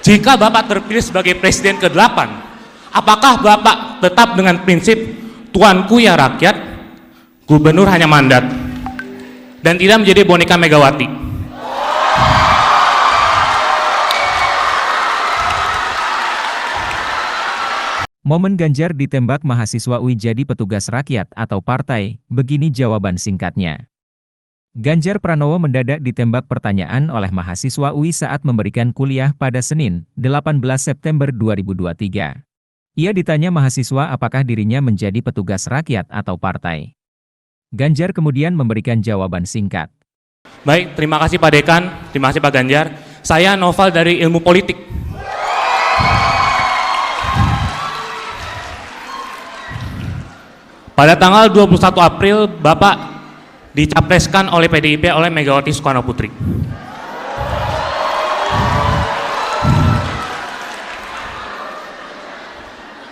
Jika Bapak terpilih sebagai Presiden ke-8, apakah Bapak tetap dengan prinsip tuanku ya rakyat, gubernur hanya mandat, dan tidak menjadi boneka Megawati? Momen Ganjar ditembak mahasiswa UI jadi petugas rakyat atau partai, begini jawaban singkatnya. Ganjar Pranowo mendadak ditembak pertanyaan oleh mahasiswa UI saat memberikan kuliah pada Senin, 18 September 2023. Ia ditanya mahasiswa apakah dirinya menjadi petugas rakyat atau partai. Ganjar kemudian memberikan jawaban singkat. Baik, terima kasih Pak Dekan, terima kasih Pak Ganjar. Saya Noval dari Ilmu Politik. Pada tanggal 21 April, Bapak dicapreskan oleh PDIP oleh Megawati Soekarno Putri.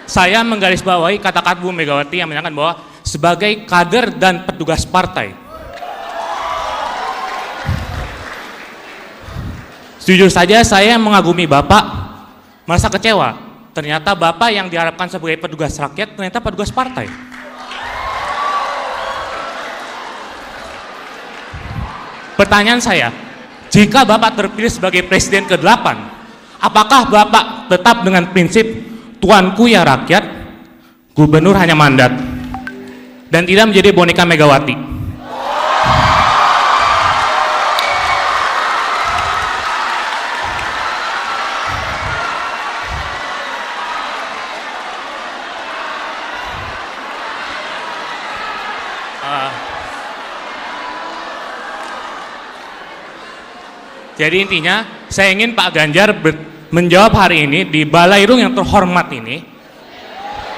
Saya menggarisbawahi kata-kata Bu Megawati yang menyatakan bahwa sebagai kader dan petugas partai, jujur saja saya mengagumi Bapak, merasa kecewa. Ternyata Bapak yang diharapkan sebagai petugas rakyat ternyata petugas partai. Pertanyaan saya, jika Bapak terpilih sebagai Presiden ke-8, apakah Bapak tetap dengan prinsip tuanku ya rakyat, gubernur hanya mandat, dan tidak menjadi boneka Megawati? Jadi intinya, saya ingin Pak Ganjar menjawab hari ini di Balairung yang terhormat ini,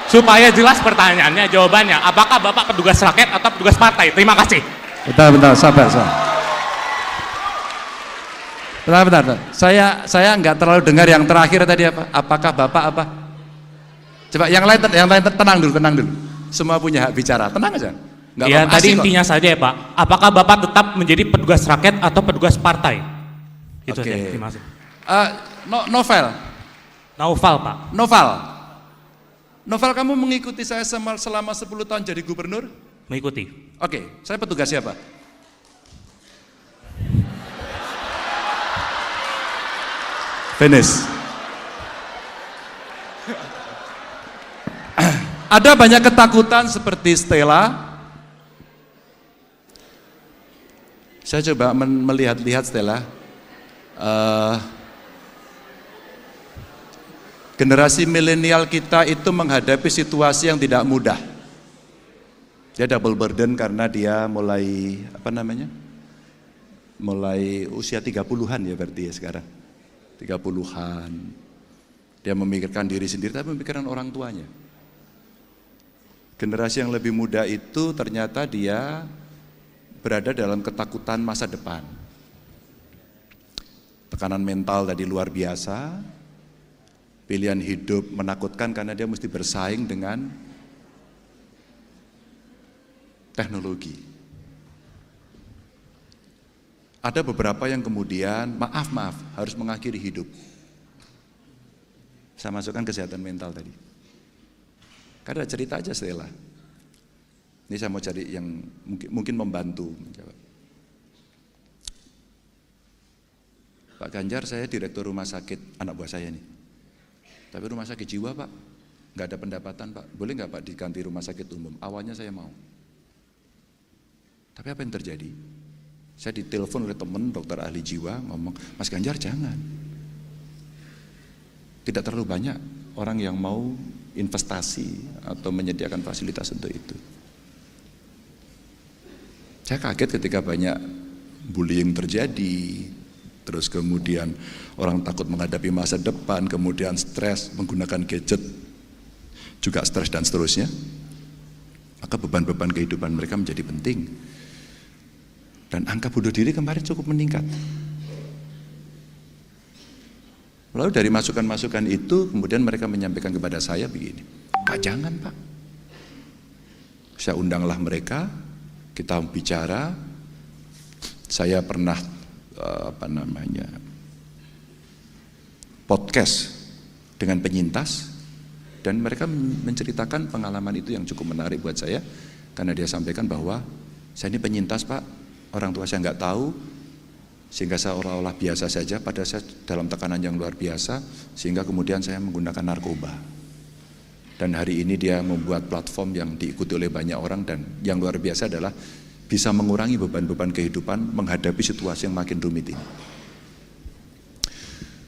supaya jelas pertanyaannya, jawabannya, apakah Bapak petugas rakyat atau petugas partai? Terima kasih. Bentar, sabar. Bentar. Saya nggak terlalu dengar yang terakhir tadi apa? Apakah Bapak apa? Coba yang lain tenang dulu. Semua punya hak bicara, tenang aja. Ya, tadi intinya saja ya Pak, apakah Bapak tetap menjadi petugas rakyat atau petugas partai? Itu Oke. saja, terima kasih. Novel, Pak. Novel, kamu mengikuti saya selama 10 tahun jadi gubernur? Mengikuti. Oke, saya petugas siapa? Finish. Ada banyak ketakutan seperti Stella. Saya coba melihat-lihat Stella. Generasi milenial kita itu menghadapi situasi yang tidak mudah. Dia double burden karena dia mulai usia 30-an ya berarti ya sekarang. 30-an. Dia memikirkan diri sendiri tapi memikirkan orang tuanya. Generasi yang lebih muda itu ternyata dia berada dalam ketakutan masa depan. Tekanan mental tadi luar biasa, pilihan hidup menakutkan karena dia mesti bersaing dengan teknologi. Ada beberapa yang kemudian maaf harus mengakhiri hidup. Saya masukkan kesehatan mental tadi. Karena cerita aja Stella. Ini saya mau cari yang mungkin membantu menjawab. Pak Ganjar, saya direktur rumah sakit anak buah saya nih. Tapi rumah sakit jiwa Pak, nggak ada pendapatan Pak. Boleh nggak Pak diganti rumah sakit umum? Awalnya saya mau. Tapi apa yang terjadi? Saya ditelepon oleh teman dokter ahli jiwa ngomong, Mas Ganjar jangan. Tidak terlalu banyak orang yang mau investasi atau menyediakan fasilitas untuk itu. Saya kaget ketika banyak bullying terjadi. Terus kemudian orang takut menghadapi masa depan, kemudian stres, menggunakan gadget, juga stres dan seterusnya. Maka beban-beban kehidupan mereka menjadi penting. Dan angka bunuh diri kemarin cukup meningkat. Lalu dari masukan-masukan itu, kemudian mereka menyampaikan kepada saya begini, Pak jangan Pak. Saya undanglah mereka, kita bicara, saya pernah podcast dengan penyintas, dan mereka menceritakan pengalaman itu yang cukup menarik buat saya, karena dia sampaikan bahwa saya ini penyintas Pak, orang tua saya nggak tahu, sehingga saya seolah-olah biasa saja, padahal saya dalam tekanan yang luar biasa, sehingga kemudian saya menggunakan narkoba. Dan hari ini dia membuat platform yang diikuti oleh banyak orang, dan yang luar biasa adalah bisa mengurangi beban-beban kehidupan menghadapi situasi yang makin rumit ini.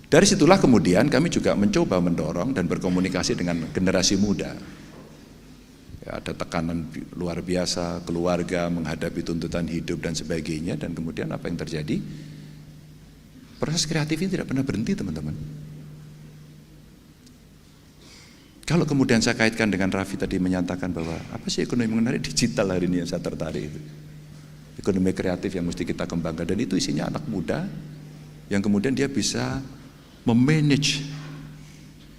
Dari situlah kemudian kami juga mencoba mendorong dan berkomunikasi dengan generasi muda. Ya, ada tekanan luar biasa, keluarga menghadapi tuntutan hidup dan sebagainya, dan kemudian apa yang terjadi? Proses kreatif ini tidak pernah berhenti, teman-teman. Kalau kemudian saya kaitkan dengan Raffi tadi menyatakan bahwa apa sih ekonomi mengenai digital hari ini yang saya tertarik itu. Ekonomi kreatif yang mesti kita kembangkan, dan itu isinya anak muda yang kemudian dia bisa memanage